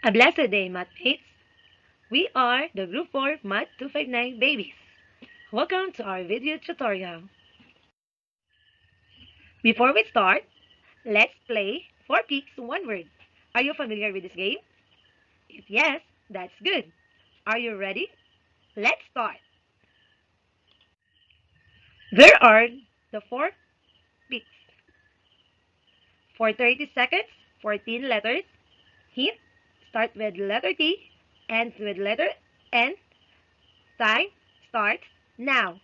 A blessed day, mathmates. We are the Group 4 Math 259 babies. Welcome to our video tutorial. Before we start, let's play 4 Peaks 1 Word. Are you familiar with this game? If yes, that's good. Are you ready? Let's start. There are the 4 peaks. For 30 seconds, 14 letters. Hint, start with letter T, ends with letter N. Time starts now.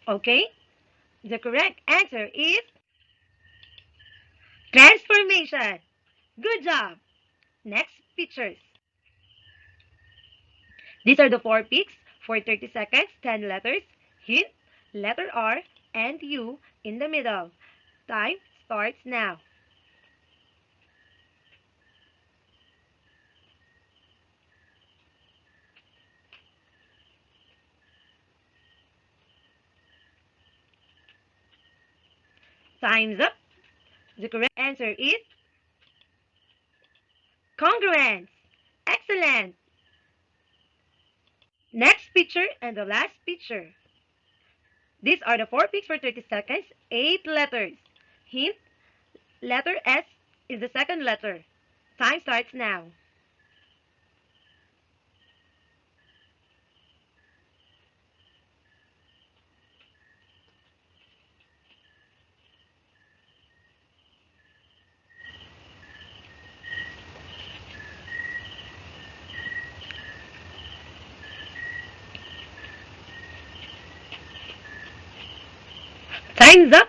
Okay? The correct answer is transformation. Good job. Next pictures. These are the 4 peaks for 30 seconds, 10 letters. Hint, letter R and U in the middle. Time starts now. Time's up. The correct answer is congruence. Excellent. Next picture and the last picture. These are the 4 peaks for 30 seconds, 8 letters. Hint, letter S is the second letter. Time starts now. Time's up.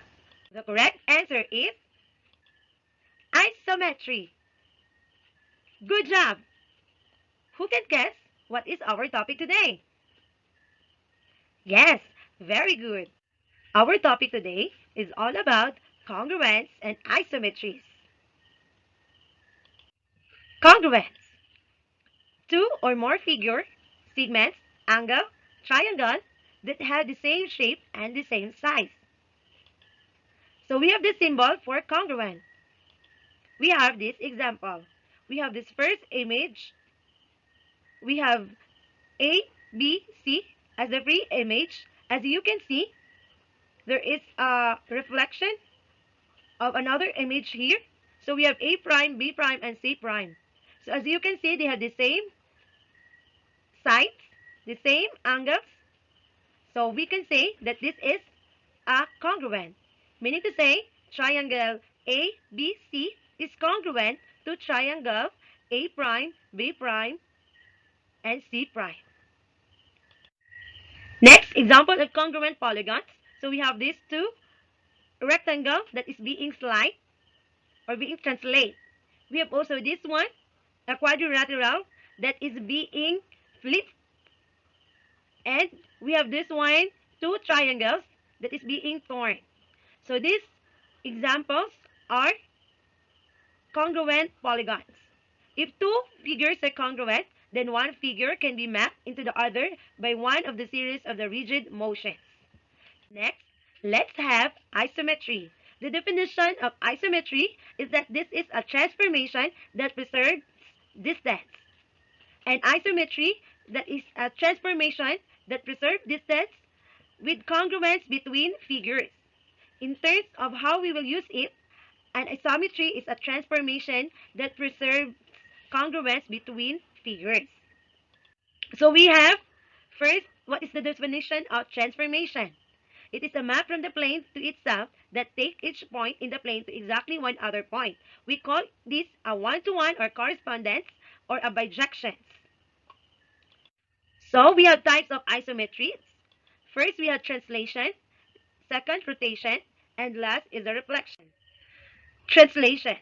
The correct answer is isometry. Good job. Who can guess what is our topic today? Yes, very good. Our topic today is all about congruence and isometries. Congruence. Two or more figure, segments, angle, triangle that have the same shape and the same size. So we have the symbol for congruent. We have this example. We have this first image. We have A, B, C as the free image. As you can see, there is a reflection of another image here. So we have A prime, B prime, and C prime. So as you can see, they have the same sides, the same angles. So we can say that this is a congruent, meaning to say triangle ABC is congruent to triangle A prime, B prime, and C prime. Next example of congruent polygons. So we have these two rectangles that is being slide or being translate. We have also this one, a quadrilateral that is being flipped. And we have this one, two triangles that is being torn. So these examples are congruent polygons. If two figures are congruent, then one figure can be mapped into the other by one of the series of the rigid motions. Next, let's have isometry. The definition of isometry is that this is a transformation that preserves distance. And isometry, that is a transformation that preserves distance with congruence between figures. In terms of how we will use it, an isometry is a transformation that preserves congruence between figures. So we have, first, what is the definition of transformation? It is a map from the plane to itself that takes each point in the plane to exactly one other point. We call this a one-to-one or correspondence or a bijection. So we have types of isometries. First, we have translation. Second, rotation. And last is a reflection. Translation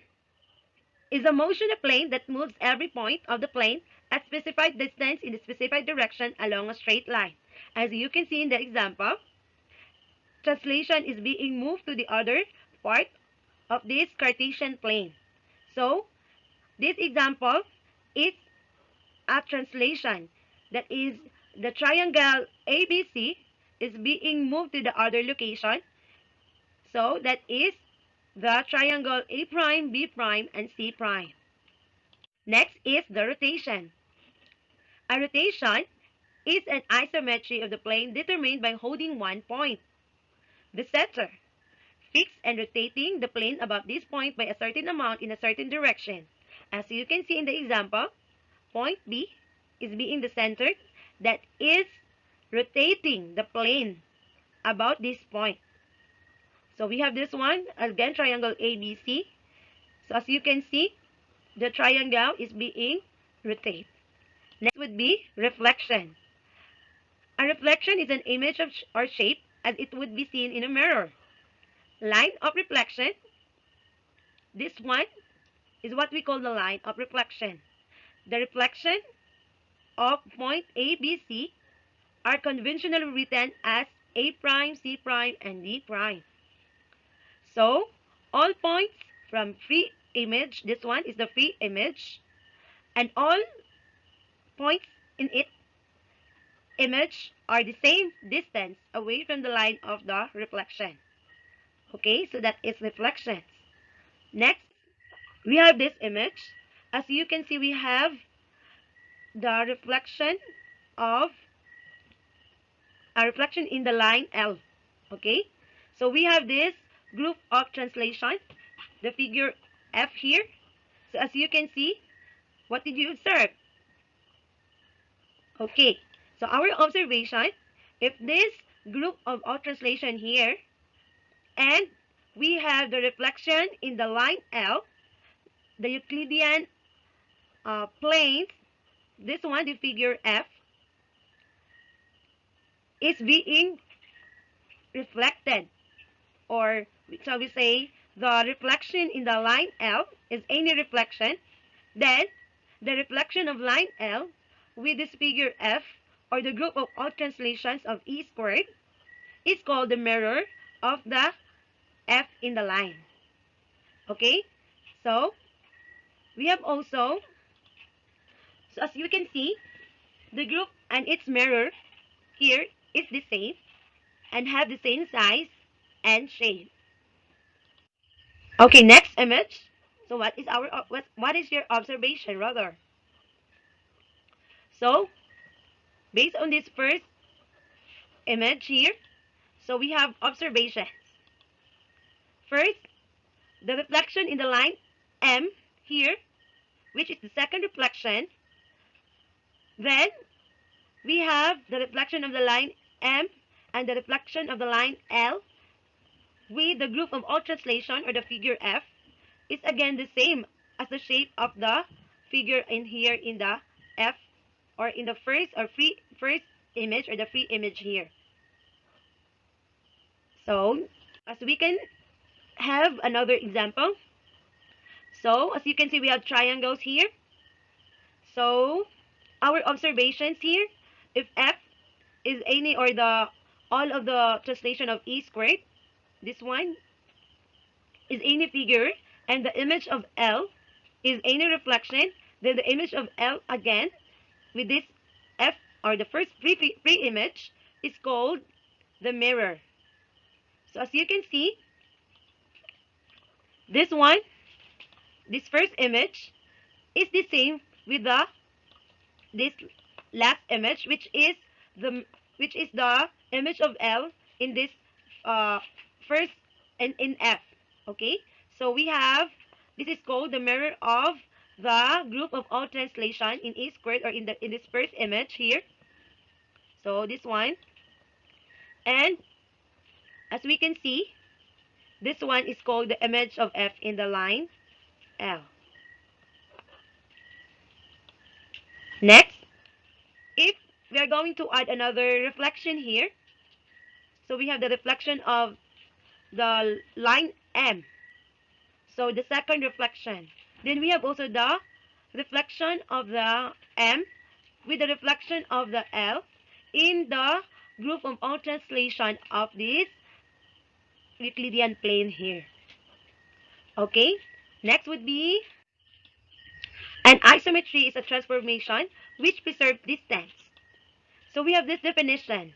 is a motion of plane that moves every point of the plane at specified distance in a specified direction along a straight line. As you can see in the example, translation is being moved to the other part of this Cartesian plane. So, this example is a translation. That is, the triangle ABC is being moved to the other location. So, that is the triangle A prime, B prime, and C prime. Next is the rotation. A rotation is an isometry of the plane determined by holding one point, the center, fixed and rotating the plane above this point by a certain amount in a certain direction. As you can see in the example, point B is being the center that is rotating the plane about this point. So we have this one, again, triangle ABC. So as you can see, the triangle is being rotated. Next would be reflection. A reflection is an image of or shape as it would be seen in a mirror. Line of reflection. This one is what we call the line of reflection. The reflection of point A, B, C are conventionally written as A prime, C prime, and D prime. So, all points from free image, this one is the free image, and all points in its image are the same distance away from the line of the reflection. Okay, so that is reflection. Next, we have this image. As you can see, we have the reflection of a reflection in the line L. Okay, so we have this group of translation, the figure F here. So as you can see, what did you observe? Okay, so our observation, if this group of translation here, and we have the reflection in the line L, the Euclidean planes, this one, the figure F, is being reflected, or shall we say, the reflection in the line L is any reflection, then the reflection of line L with this figure F, or the group of all translations of E squared, is called the mirror of the F in the line. Okay, so we have also, so as you can see, the group and its mirror here is the same and have the same size and shape. Okay, next image. So what is our what is your observation rather? So based on this first image here, so we have observations. First, the reflection in the line M here, which is the second reflection. Then we have the reflection of the line M and the reflection of the line L with the group of all translation, or the figure F is again the same as the shape of the figure in here in the F, or in the first or first image, or the free image here. So as we can have another example. So as you can see, we have triangles here. So our observations here, if F is any, or the all of the translation of E squared, this one is any figure, and the image of L is any reflection, then the image of L again with this F, or the first free image, is called the mirror. So as you can see, this one, this first image is the same with this last image, which is the image of L in this first in F. Okay, so we have, this is called the mirror of the group of all translation in E squared, or in this first image here. So this one, and as we can see, this one is called the image of F in the line L. Next, if we are going to add another reflection here, so we have the reflection of the line M. So the second reflection. Then we have also the reflection of the M with the reflection of the L in the group of all translation of this Euclidean plane here. Okay, next would be an isometry is a transformation which preserves distance. So we have this definition.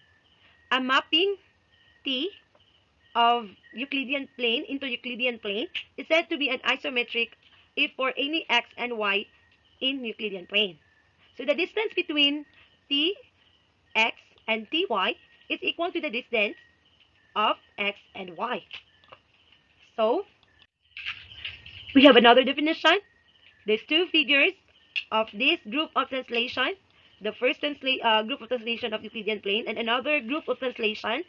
A mapping T of Euclidean plane into Euclidean plane is said to be an isometric if for any x and y in Euclidean plane. So the distance between Tx and Ty is equal to the distance of x and y. So we have another definition. There's two figures of this group of translation. The first group of translation of Euclidean plane and another group of translation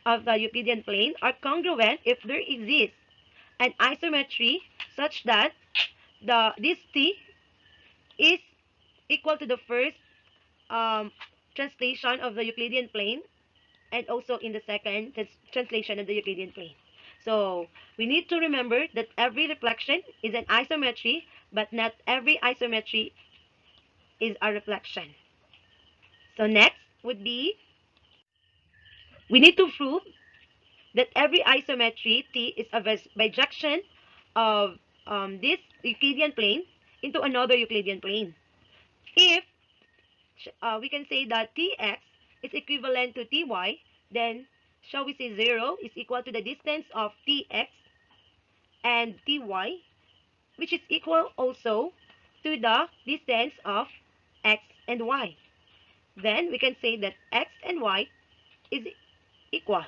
of the Euclidean plane are congruent if there exists an isometry such that this T is equal to the first translation of the Euclidean plane and also in the second translation of the Euclidean plane. So we need to remember that every reflection is an isometry, but not every isometry is a reflection. So next would be, we need to prove that every isometry T is a bijection of this Euclidean plane into another Euclidean plane. If we can say that Tx is equivalent to Ty, then shall we say 0 is equal to the distance of Tx and Ty, which is equal also to the distance of x and y. Then we can say that x and y is equal.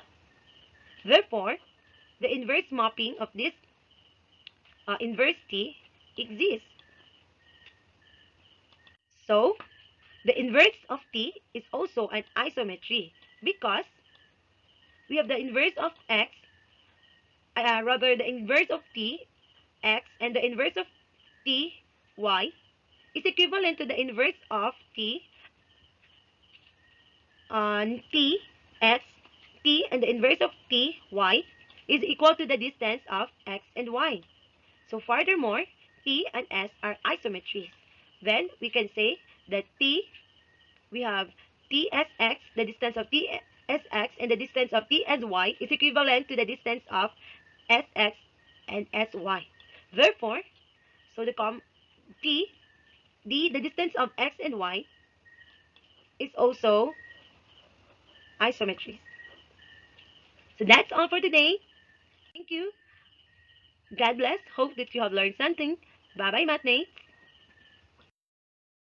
Therefore, the inverse mapping of this inverse T exists. So, the inverse of T is also an isometry because we have the inverse of x, the inverse of T, x, and the inverse of T, y, is equivalent to the inverse of T, T, x, T, and the inverse of T, y, is equal to the distance of x and y. So furthermore, T and S are isometries. Then we can say that T, we have TSX, the distance of TSX, and the distance of TSY is equivalent to the distance of SX and SY. Therefore, so the distance of X and Y is also isometries. So that's all for today. Thank you. God bless. Hope that you have learned something. Bye-bye, mathmates.